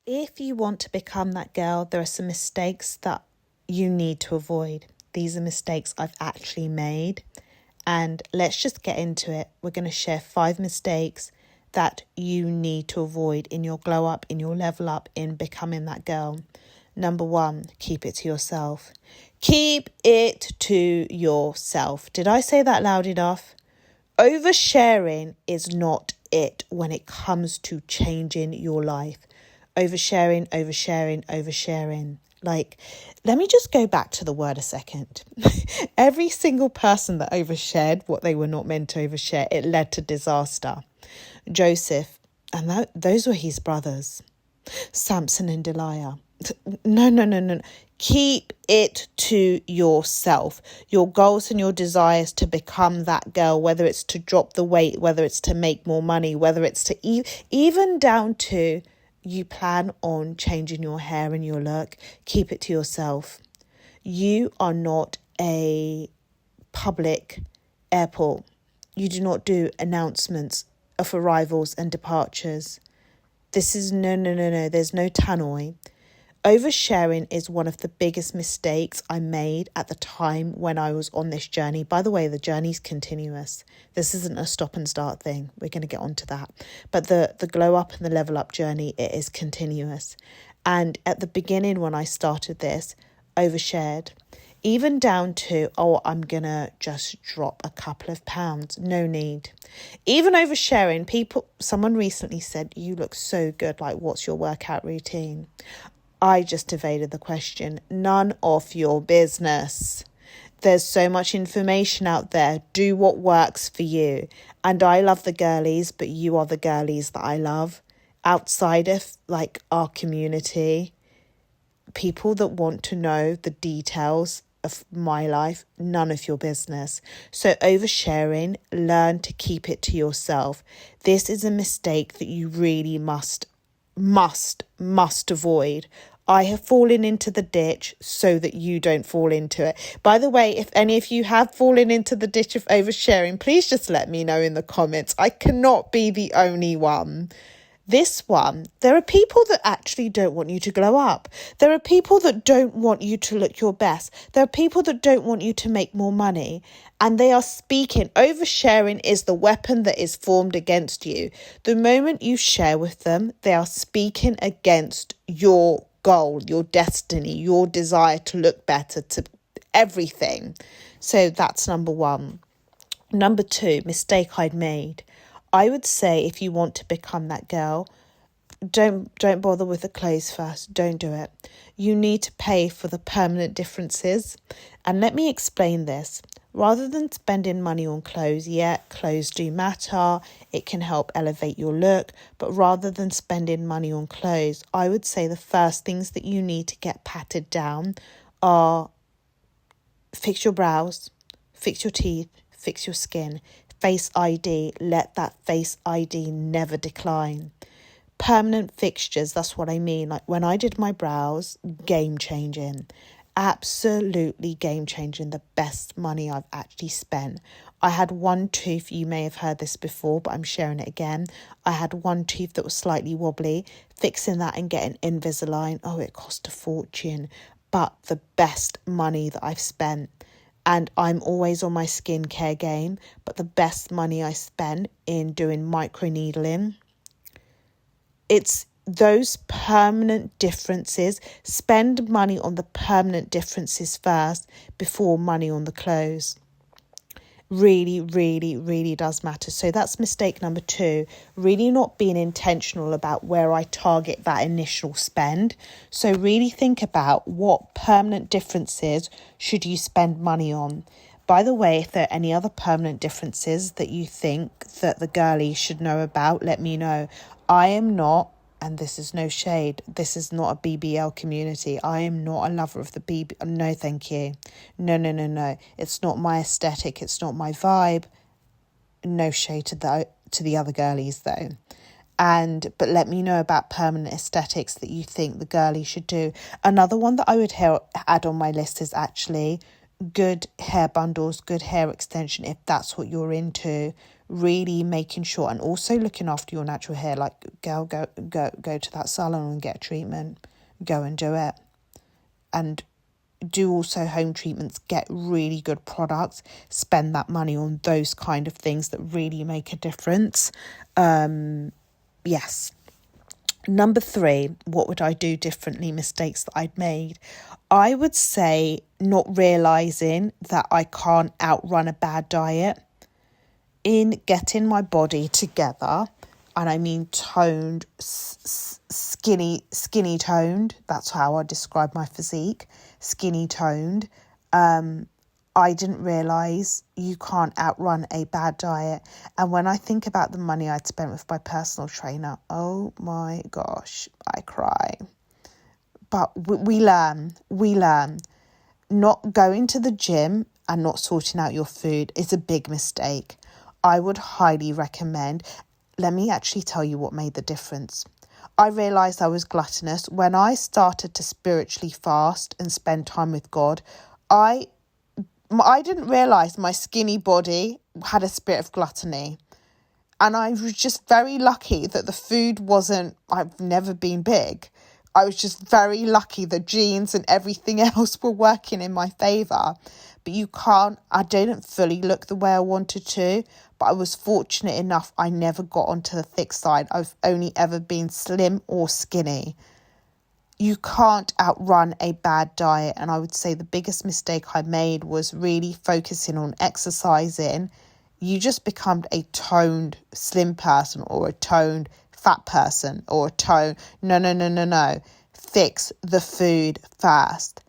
If you want to become that girl, there are some mistakes that you need to avoid. These are mistakes I've actually made. And let's just get into it. We're going to share 5 mistakes that you need to avoid in your glow up, in your level up, in becoming that girl. Number 1, keep it to yourself. Keep it to yourself. Did I say that loud enough? Oversharing is not it when it comes to changing your life. Oversharing. Like, let me just go back to the word a second. Every single person that overshared what they were not meant to overshare, it led to disaster. Joseph, and those were his brothers, Samson and Delilah. No. Keep it to yourself. Your goals and your desires to become that girl, whether it's to drop the weight, whether it's to make more money, whether it's to even down to you plan on changing your hair and your look, keep it to yourself. You are not a public airport. You do not do announcements of arrivals and departures. This is no. There's no tannoy. Oversharing is one of the biggest mistakes I made at the time when I was on this journey. By the way, the journey's continuous. This isn't a stop and start thing. We're going to get onto that. But the glow up and the level up journey, it is continuous. And at the beginning when I started this, overshared. Even down to, I'm going to just drop a couple of pounds. No need. Even oversharing, someone recently said, you look so good. Like, what's your workout routine? I just evaded the question. None of your business. There's so much information out there. Do what works for you. And I love the girlies, but you are the girlies that I love. Outside of like our community, people that want to know the details of my life, none of your business. So oversharing, learn to keep it to yourself. This is a mistake that you really must avoid. I have fallen into the ditch so that you don't fall into it. By the way, if any of you have fallen into the ditch of oversharing, please just let me know in the comments. I cannot be the only one. This one, there are people that actually don't want you to glow up. There are people that don't want you to look your best. There are people that don't want you to make more money. And they are speaking. Oversharing is the weapon that is formed against you. The moment you share with them, they are speaking against your goal, your destiny, your desire to look better, to everything. So that's number 1. Number 2, mistake I'd made. I would say if you want to become that girl, don't bother with the clothes first. Don't do it. You need to pay for the permanent differences. And let me explain this. Rather than spending money on clothes, clothes do matter. It can help elevate your look. But rather than spending money on clothes, I would say the first things that you need to get patted down are fix your brows, fix your teeth, fix your skin. Face ID, let that face ID never decline. Permanent fixtures, that's what I mean. Like when I did my brows, game changing. Absolutely game changing. The best money I've actually spent. I had one tooth, you may have heard this before, but I'm sharing it again. I had one tooth that was slightly wobbly. Fixing that and getting Invisalign, it cost a fortune. But the best money that I've spent. And I'm always on my skincare game, but the best money I spent in doing microneedling. It's those permanent differences. Spend money on the permanent differences first before money on the clothes. Really, really, really does matter. So that's mistake number 2, really not being intentional about where I target that initial spend. So really think about what permanent differences should you spend money on. By the way, if there are any other permanent differences that you think that the girlie should know about, let me know. I am not, and this is no shade, this is not a BBL community. I am not a lover of the BBL. No, thank you. No. It's not my aesthetic. It's not my vibe. No shade to the other girlies though. But let me know about permanent aesthetics that you think the girlie should do. Another one that I would add on my list is actually good hair bundles, good hair extension, if that's what you're into. really making sure, and also looking after your natural hair. Like, girl, go to that salon and get a treatment. Go and do it. And do also home treatments, get really good products, spend that money on those kind of things that really make a difference. Yes. Number 3, what would I do differently? Mistakes that I'd made. I would say not realising that I can't outrun a bad diet. In getting my body together, and I mean toned, skinny toned, that's how I describe my physique, skinny toned, I didn't realise you can't outrun a bad diet. And when I think about the money I'd spent with my personal trainer, oh my gosh, I cry. But we learn. Not going to the gym and not sorting out your food is a big mistake. I would highly recommend. Let me actually tell you what made the difference. I realised I was gluttonous. When I started to spiritually fast and spend time with God, I didn't realise my skinny body had a spirit of gluttony. And I was just very lucky that the food wasn't, I've never been big. I was just very lucky the genes and everything else were working in my favour. But I didn't fully look the way I wanted to, but I was fortunate enough I never got onto the thick side. I've only ever been slim or skinny. You can't outrun a bad diet. And I would say the biggest mistake I made was really focusing on exercising. You just become a toned slim person or a toned fat person or a toned. No. Fix the food first.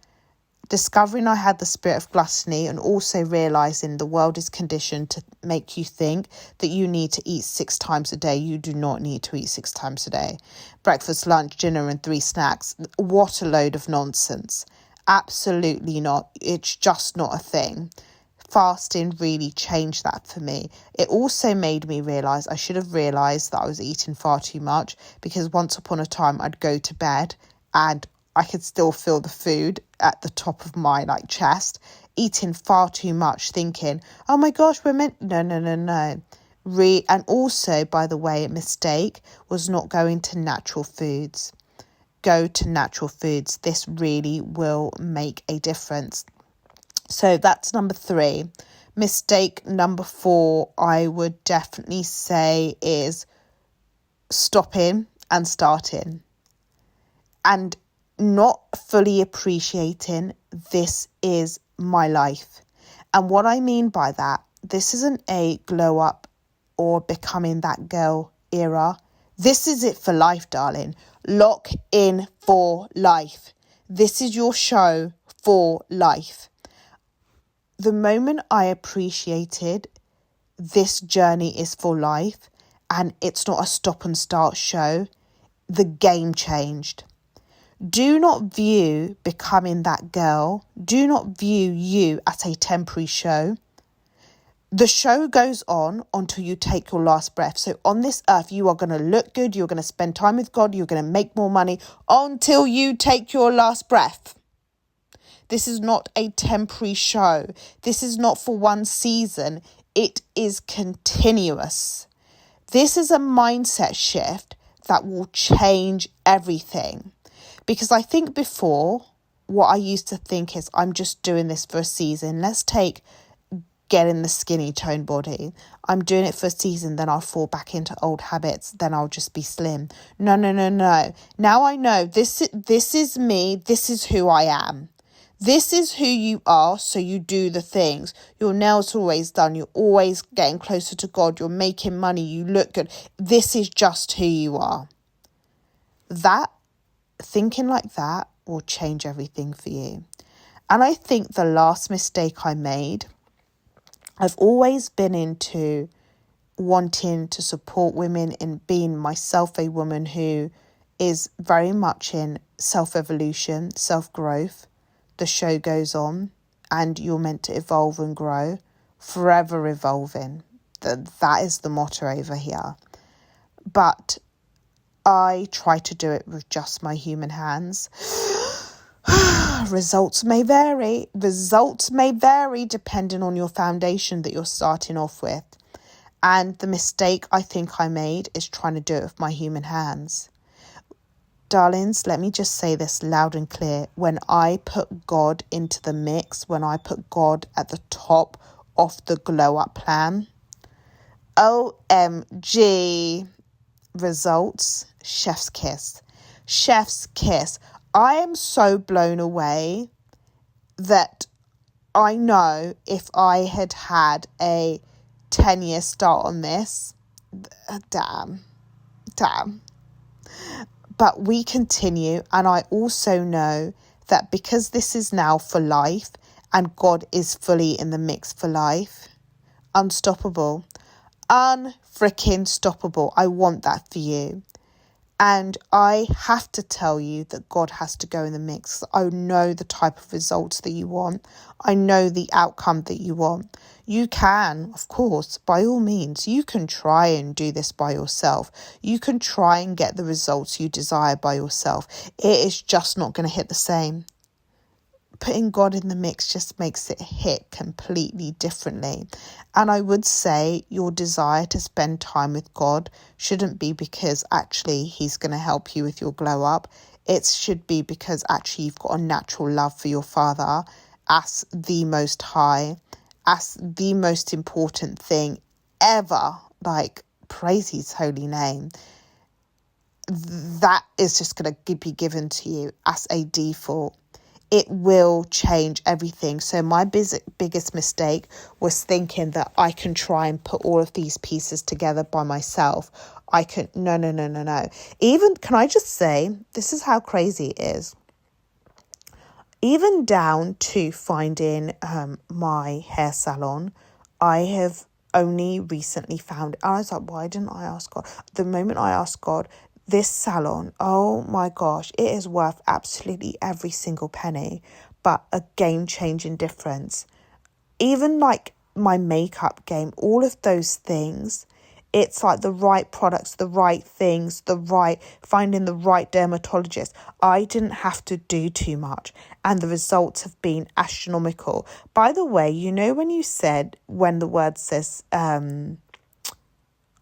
Discovering I had the spirit of gluttony and also realising the world is conditioned to make you think that you need to eat 6 times a day. You do not need to eat 6 times a day. Breakfast, lunch, dinner and 3 snacks. What a load of nonsense. Absolutely not. It's just not a thing. Fasting really changed that for me. It also made me realise I should have realised that I was eating far too much, because once upon a time I'd go to bed and I could still feel the food at the top of my chest, eating far too much, thinking, oh my gosh, we're meant... No. And also, by the way, a mistake was not going to natural foods. Go to natural foods. This really will make a difference. So that's number 3. Mistake number 4, I would definitely say, is stopping and starting. And not fully appreciating this is my life. And what I mean by that, this isn't a glow up or becoming that girl era. This is it for life, darling. Lock in for life. This is your show for life. The moment I appreciated this journey is for life and it's not a stop and start show, the game changed. Do not view becoming that girl, do not view you as a temporary show. The show goes on until you take your last breath. So on this earth, you are going to look good, you're going to spend time with God, you're going to make more money until you take your last breath. This is not a temporary show. This is not for one season. It is continuous. This is a mindset shift that will change everything. Because I think before, what I used to think is, I'm just doing this for a season. Let's take getting the skinny toned body. I'm doing it for a season, then I'll fall back into old habits, then I'll just be slim. No. Now I know this is me, this is who I am. This is who you are, so you do the things. Your nails are always done. You're always getting closer to God. You're making money. You look good. This is just who you are. Thinking like that will change everything for you. And I think the last mistake I made, I've always been into wanting to support women in being myself a woman who is very much in self-evolution, self-growth. The show goes on and you're meant to evolve and grow, forever evolving. That is the motto over here. But I try to do it with just my human hands. Results may vary depending on your foundation that you're starting off with. And the mistake I think I made is trying to do it with my human hands. Darlings, let me just say this loud and clear. When I put God into the mix, when I put God at the top of the glow up plan, OMG, results, chef's kiss. Chef's kiss. I am so blown away that I know if I had a 10-year start on this, damn. But we continue, and I also know that because this is now for life and God is fully in the mix for life, unstoppable, unfreaking stoppable. I want that for you. And I have to tell you that God has to go in the mix. I know the type of results that you want. I know the outcome that you want. You can, of course, by all means, you can try and do this by yourself. You can try and get the results you desire by yourself. It is just not going to hit the same. Putting God in the mix just makes it hit completely differently. And I would say your desire to spend time with God shouldn't be because actually he's going to help you with your glow up. It should be because actually you've got a natural love for your Father as the Most High, as the most important thing ever. Like, praise his holy name. That is just going to be given to you as a default. It will change everything. So my biggest mistake was thinking that I can try and put all of these pieces together by myself. No. Even, can I just say, this is how crazy it is. Even down to finding my hair salon, I have only recently found, and I was like, why didn't I ask God? The moment I asked God, this salon, oh my gosh, it is worth absolutely every single penny, but a game-changing difference. Even like my makeup game, all of those things, it's like the right products, the right things, finding the right dermatologist. I didn't have to do too much, and the results have been astronomical. By the way, you know when you said, when the word says,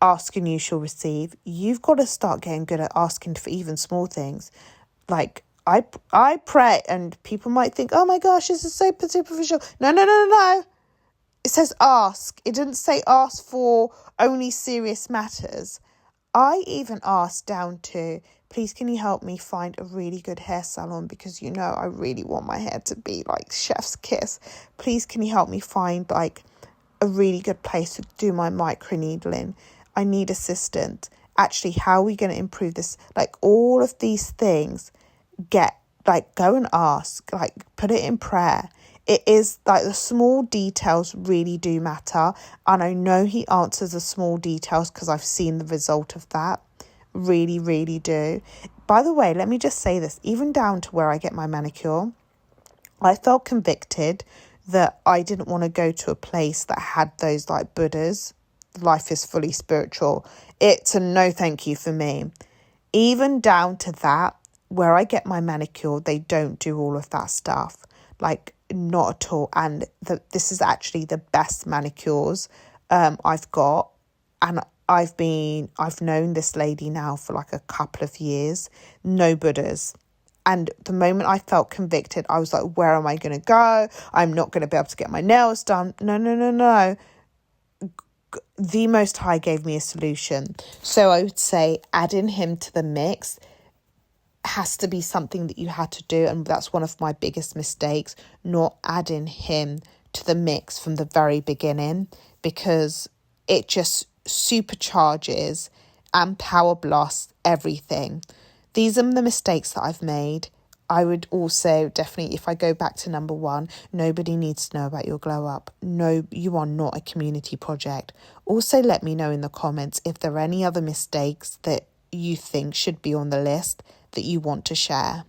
ask and you shall receive, you've got to start getting good at asking for even small things. Like, I pray, and people might think, oh my gosh, this is so superficial. No. It says ask. It didn't say ask for only serious matters. I even asked down to, please can you help me find a really good hair salon, because you know I really want my hair to be like chef's kiss. Please can you help me find like a really good place to do my microneedling. I need assistance. Actually, how are we going to improve this? Like, all of these things, go and ask, like, put it in prayer. It is like the small details really do matter. And I know he answers the small details because I've seen the result of that. Really, really do. By the way, let me just say this, even down to where I get my manicure, I felt convicted that I didn't want to go to a place that had those like Buddhas. Life is fully spiritual. It's a no thank you for me. Even down to that, where I get my manicure, they don't do all of that stuff. Like, not at all. And this is actually the best manicures I've got. And I've known this lady now for like a couple of years. No Buddhas. And the moment I felt convicted, I was like, where am I going to go? I'm not going to be able to get my nails done. No. The Most High gave me a solution. So I would say adding him to the mix has to be something that you had to do. And that's one of my biggest mistakes, not adding him to the mix from the very beginning, because it just supercharges and power blasts everything. These are the mistakes that I've made. I would also definitely, if I go back to number one, nobody needs to know about your glow up. No, you are not a community project. Also, let me know in the comments if there are any other mistakes that you think should be on the list that you want to share.